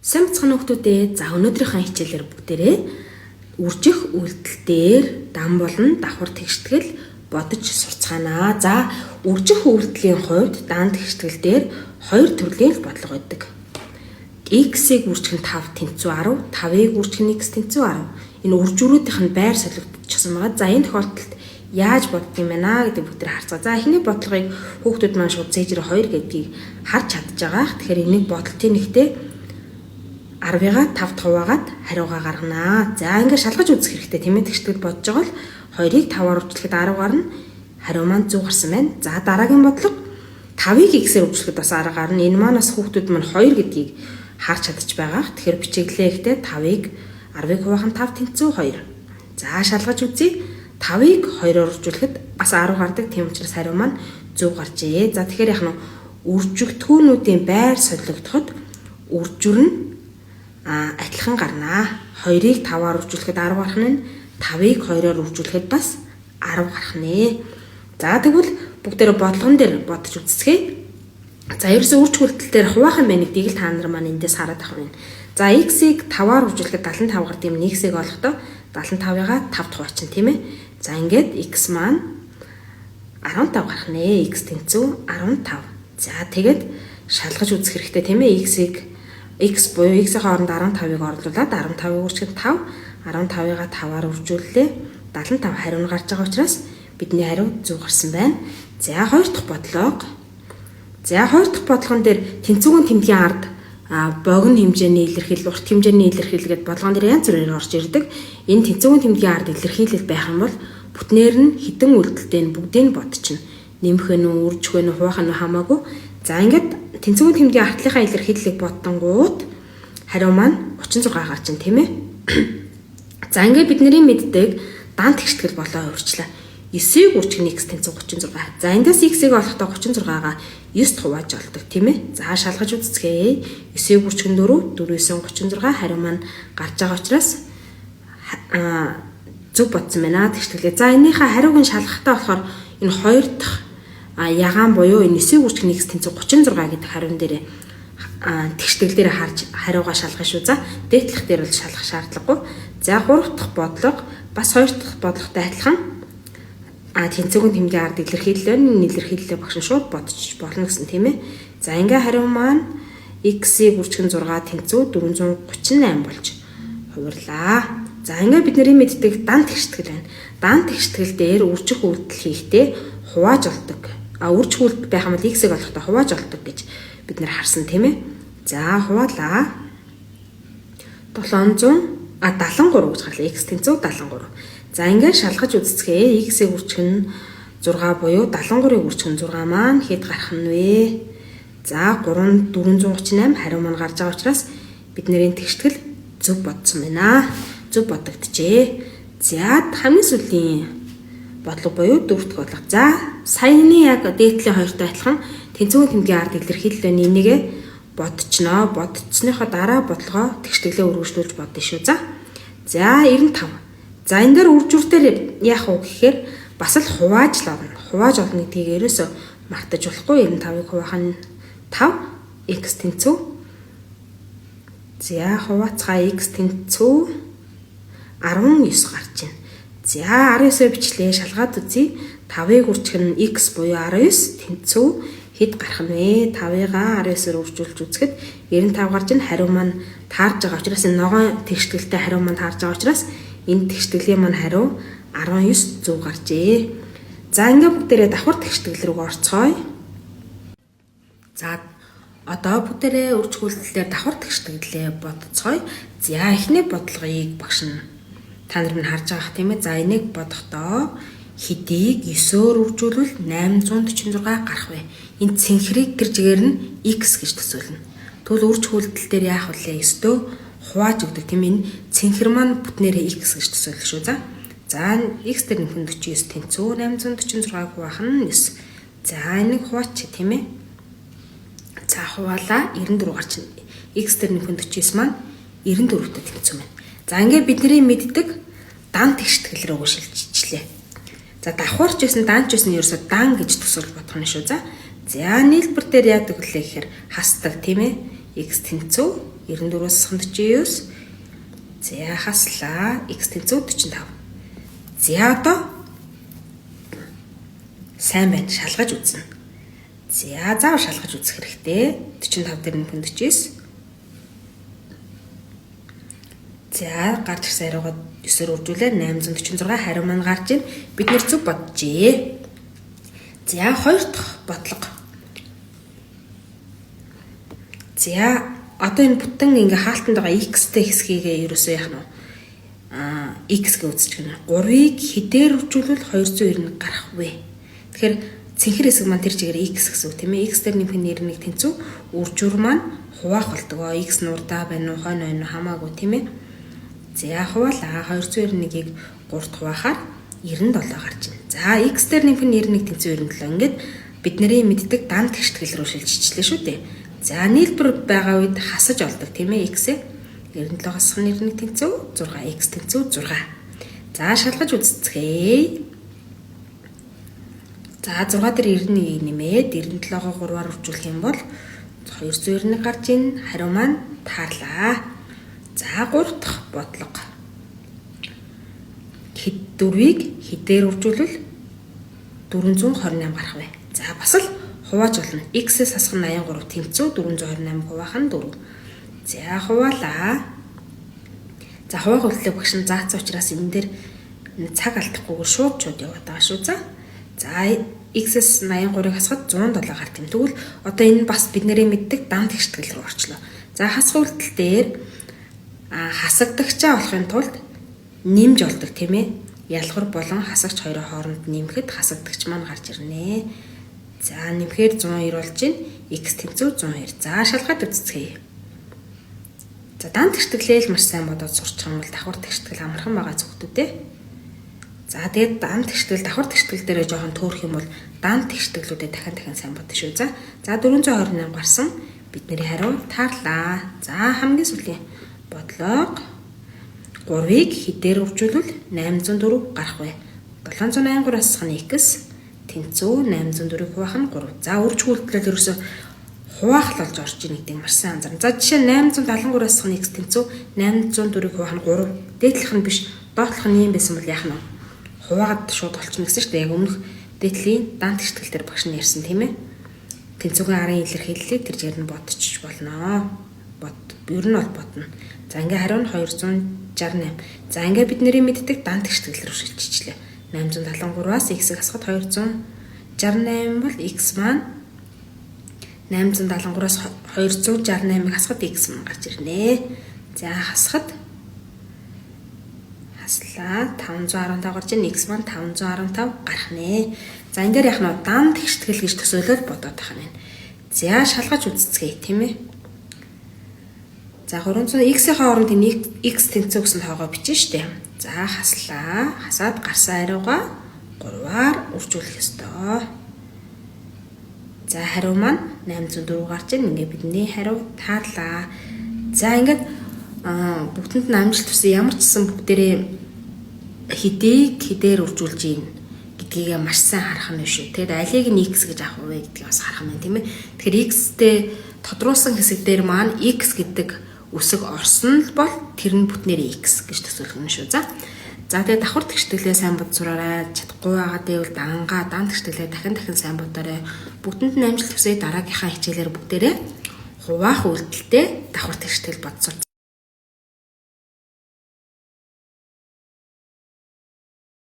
Сайн бацхан хүүхдүүдээ за өнөөдрийнхөө хичээлээр бүгдээрээ үржих үйлдэл дээр дан болон давхар тэгштгэл бодож сурцгаанаа. За үржих үйлдэлийн хувьд дан тэгштгэл дээр хоёр төрлийн бодлого байдаг. X-ийг үржих нь 5 тэнцүү 10, 5-ыг үржих нь x тэнцүү 10. Энэ үржүүрүүдийнх нь байр солигдчихсан байгаа. За энэ тохиолдолд яаж бодд юм бэ гэдэг бүгдээр харцгаа. За эхний бодлогыг хүүхдүүд маань шууд цээжрээ 2 гэдгийг харж чадж байгаа. Тэгэхээр энийг бодлтын нэгтээ 10-ыг 5 хуваагаад хариугаа гарганаа. За ингээд шалгаж үзэх хэрэгтэй тийм ээ. Тэгштгэл бодож байгаа бол 2-ыг 5-аар үржлэхэд 10 гарна. Хариу маань 100 гарсан байна. За дараагийн бодлого 5-ыг x-ээр үржлэхэд бас 10 гарна. Энэ маань бас хүүхдүүд маань 2 гэдгийг харж чадчих байгаа. Тэгэхээр бичиглээ ихтэй 5-ыг 10-ыг хуваах нь 5 тэнцүү 2. За шалгаж үзье. 5-ыг 2-оор үржүүлэхэд бас 10 гардаг. Тийм учраас хариу маань 100 гарчээ. За тэгэхээр яг нь үржигдэхүүнүүдийн байр солигдоход үржүр нь адилхан гарнаа. 2-ыг 5-аар үржүүлэхэд 10 гарах нь 5-ыг 2-оор үржүүлэхэд бас 10 гарах нэ. За тэгвэл бүгдээрээ бодлогон дээр бодож үзцгээе. За ерөөсөө үржих үйлдэл дээр хуваахан байна гэдгийг л та нар маань эндээс хараад авах юм. За x-ийг 5-аар үржүүлэхэд 75 гардаг юм. X-ийг олохдоо 75-ыг 5-д хуваачин тийм ээ. За ингээд x маань 15 гарах нэ. X тэнцүү 15. За тэгээд шалгаж үзэх хэрэгтэй тийм ээ. X буюу x-ийн хооронд 15-ыг орлуулад 15-ыг үржихэд 5, 15-ыг 5-аар үржүүллээ. 75 хариу нь гарч байгаа учраас бидний хариу 100 гарсан байна. За хоёр дахь бодлого. За хоёр дахь бодлогон дээр тэнцвүүгийн тэмдгийн ард богино хэмжээний илэрхийлэл, урт хэмжээний илэрхийлэл гэдэг бодлогон дээр янз бүрээр орж ирдэг. Энэ тэнцвүүгийн тэмдгийн ард илэрхийлэл байх юм бол бүтнээр нь хідэн үйлдэлтэй нь бүгдийг нь бодчихно. Нэмэх нь үржих нь хуваах нь хамаагүй. За ингээд тэнцвүүгийн тэмдгийн артлынхаа илэрхийллийг бодтонгууд хариу маань 36 гарч ин тийм ээ. За ингээд бидний мэддэг дан тэгштгэл болоо өөрчлөө. 9-ийг үржих нь x тэнцүү 36. За эндээс x-ийг олохдоо 36-гаа 9-д хувааж олдог тийм ээ. За шалгаж үзцгээе. 9-ийг үржих нь 4, 4-9 36 хариу маань гарч байгаа учраас зөв бодсон байна тэгшгэлээ. За энийхээ хариуг нь шалгахтаа болохоор энэ хоёр дахь ягаан буюу энэ 9-ийг үржих нь x тэнцүү 36 гэдэг хариун дээр тэгштгэл дээр харж хариугаа шалгах шүү. За дээдлэх дээр бол шалгах шаардлагагүй. За гурав дахь бодлого бас хоёр дахь бодлоготой адилхан тэнцвүүгийн тэмдгийн ард илэрхийлэлээ багш шууд бодож болно гэсэн тийм ээ. За ингээ хариу маань x-ийг үржих нь 6 тэнцүү 438 болж хувирлаа. За ингээ бидний мэддэг дан тэгштгэл байна. Дан тэгштгэл дээр үржих үйлдэл хийхдээ хувааж олдог. Үржих үйлдэл байх юм бол x-ийг олохдоо хувааж олдог гэж бид нэр харсан тийм ээ. За хуваалаа. 73 гэж гарлаа. X тэнцүү 73. За ингээд шалгаж үзцгээе. X-ийг үржих нь 6 буюу 73-ыг үржих нь 6 маань хэд гарах нь вэ? За 3 438 хариу маань гарч байгаа учраас бидний тэгштгэл зөв бодсон байна. Зөв бодогдчихэ. За хамгийн сүүлийн бодлого буюу дөрөвт бодлого. За саяны яг дээдлийн хоёртой адилхан тэнцвүүгийн тэмдгийн ард илэрхийлэлээ нэмнийгээ бодчихноо. Бодцсныхоо дараа бодлогоо тэгштэглээ өргөжлүүлж бодно шүү. За 95. За энэ дээр үржүүртээр яах вэ гэхээр бас л хувааж л олно. Хувааж олно гэдгийг ерөөсөө мартаж болохгүй. 95-ыг хуваах нь 5 x тэнцүү. За хуваацгаа x тэнцүү 19 гарч байна. За 19-өө бичлээ шалгаад үзье. 5-ыг үржих нь x буюу 19 тэнцүү хэд гарах нь вэ? 5-ыг 19-оор үржүүлж үзэхэд 95 гарч ин хариу маань таарж байгаа учраас энэ ногоон тэгшгэлтэй хариу маань таарж байгаа учраас энэ тэгштгэлийн маань хариу 19 100 гарчээ. За ингээ бүгдээрээ давхар тэгштгэл рүү орцгоё. За одоо бүгдээрээ үржих үйлдэлээр давхар тэгштэглээ бодцгоё. За эхний бодлогыг багш нь та нар минь харж байгаа тийм ээ. За энийг бодохдоо хэдийг 9-оор үржүүлвэл 846 гарах вэ? Энэ цэнхрийг тэр жигээр нь x гэж төсөөлнө. Тэгвэл үржих үйлдэл дээр яах вэ? 9-өө хувааж өгдөг тийм энэ цэнхэр маань бүтнээрээ x гэж төсөөлөх шүү. За x дээр 49 тэнцүү 846-г хуваах нь 9. За энийг хуваач тийм ээ. За хуваалаа 94 гарч ин x дээр 49 маань 94-тэй тэнцүү байна. За ингээд бидний мэддэг дан тэгштгэл рүү шилжчихлээ. За давхарч байсан данч байсан ерөөсө дан гэж төсөөлж бодох нь шүү. За нийлбэр дээр яадаг вэ гэхээр хасдаг тийм ээ. X тэнцүү 94-өөс 49. За хаслаа x тэнцүү 45. За одоо сайн байна, шалгаж үзнэ. За заавал шалгаж үзэх хэрэгтэй. 45 дээр нэмэх нь 49. За гарч ирсэн хариугаа 9-оор үржүүлээ 846 хариу маань гарч ийн. Бид нэр зөв боджээ. За хоёр дахь бодлого. За одоо энэ бүтэн ингээ хаалтанд байгаа x-тэй хэсгийгээ ерөөсөө яах нь x гэж үзчих гэнэ. 3-ыг хэдээр үржүүлвэл 290 гарах вэ? Тэгэхээр цэнхэр хэсэг маань тэр чигээр x гэсэн үг тийм ээ. X дээр нэмэх нь 91 тэнцүү үржүүр маань хуваах болдог. X нурдаа байна уу, хойно байна уу хамаагүй тийм ээ. За хуваалаа 291-ийг 3-т хуваахаар 97 гарч ийн. За x дээр нэмэх нь 91 тэнцүү 97. Ингээд бидний мэддэг дан тэгштгэл рүү шилжчихлээ шүү дээ. За нийлбэр байгаа үед хасаж олдог тийм ээ x-ээ 97-аас 91 тэнцүү 6x тэнцүү 6. За шалгаж үзцгээе. За 6 дээр 91-ийг нэмээд 97-гоо 3-аар үржүүлэх юм бол 291 гарч ийн. Хариу маань таарлаа. За 3 дахь бодлого. Дөрвийг хэдээр үржүүлвэл 428 гарах вэ? За бас л хувааж болно. X-ээс хасах нь 83 тэнцүү 428 хуваах нь 4. За хуваалаа. За хуваах үйлдэлээ багш нь заацсан учраас энэ дээр цаг алдахгүйгээр шууд яваад байгаа шүү. За X-ээс 83-ыг хасахад 107 гарт юм. Тэгвэл одоо энэ бас бидний мэддэг дан тэгштгэл рүү орчлоо. За хасах үйлдэл дээр хасагдагчаа болохын тулд нэмж олдог тийм ээ. Ялгар болон хасагч хоёрын хооронд нэмэхэд хасагдагч маань гарч ирнэ. За нэмэхээр 190 болж ийн. X тэнцүү 102. За шалгаад үзцгээе. За дан тэгштэглээл маш сайн бодоод сурчих юм бол давхар тэгштгэл амархан байгаа зөвхтүүдээ. За тэгээд дан тэгштгэл давхар тэгштгэл дээрээ жоохон төөрөх юм бол дан тэгштэглүүдээ дахин сайн бодно шүү. За 428 гарсан. Бидний хариу таарлаа. За хамгийн сүүлийн бодлого 3-ыг хэдээр үржүүлвэл 804 гарах вэ? 783-аас хасах нь x тэнцүү 804-ийг хуваах нь 3. За үрж үйлдэлээр ерөөсө хуваах л болж орж ийн гэдэг маш сайн анзаарна. За жишээ нь 873-аас хасах нь x тэнцүү 804-ийг хуваах нь 3. Дээдлэх нь биш, доотлох нь юм байсан бол яах нь вэ? Хуваагаад шууд олчихно гэсэн шүү дээ. Яг өмнөх дээдлийн дан тэгштгэл дээр багш нь ярьсан тийм ээ. Тэнцүүгийн арын илэрхийллийг тэр жигээр нь бодчих болно. Ер нь бол бодно. За ингээ хариу нь 268. За ингээ бидний мэддэг дан тэгштгэл рүү шилжчихлээ. 873-аас x-ийг хасахад 268 бол x маань 873-аас 268-ыг хасахад x маань гарч ирнэ. За хаслаа 515 гарч ийн. X маань 515 гарах нэ. За энэ дээр яг нь дан тэгштгэл гэж төсөөлөл бодоод тахна байна. За шалгаж үзцгээе тийм ээ. За 300 x-ийн хооронд энэ x тэнцүү гэсэн тоогоо бичнэ штэ. За хаслаа. Хасаад гарсан хариугаа 3-аар үржүүлэх ёстой. За хариу маань 804 гарч ийн. Ингээ бидний хариу таарлаа. За ингээд бүгдэнд нь амжилт хүсье. Ямар ч гэсэн бүгдээрээ хэдээр үржүүлж ийн гэдгийг маш сайн харах нь шүү. Тэгэд алийг нь x гэж авах вэ гэдгийг бас харах нь тийм ээ. Тэгэхээр x-тэй тодруулсан хэсэг дээр маань x гэдэг үсэг орсон л бол тэр нь бүтнээр x гэж төсөөлөх нь шүү. За тэгээд давхар тэгштэглээ сайн бод сураарай. Чадахгүй байгаа дэвэл дангаа дан тэгштэглээ дахин сайн бодоорой. Бүгдэнд нь амжилт хүсье. Дараагийнхаа хичээлээр бүгдээрээ хуваах үйлдэлтэй давхар тэгштгэл бодсоо.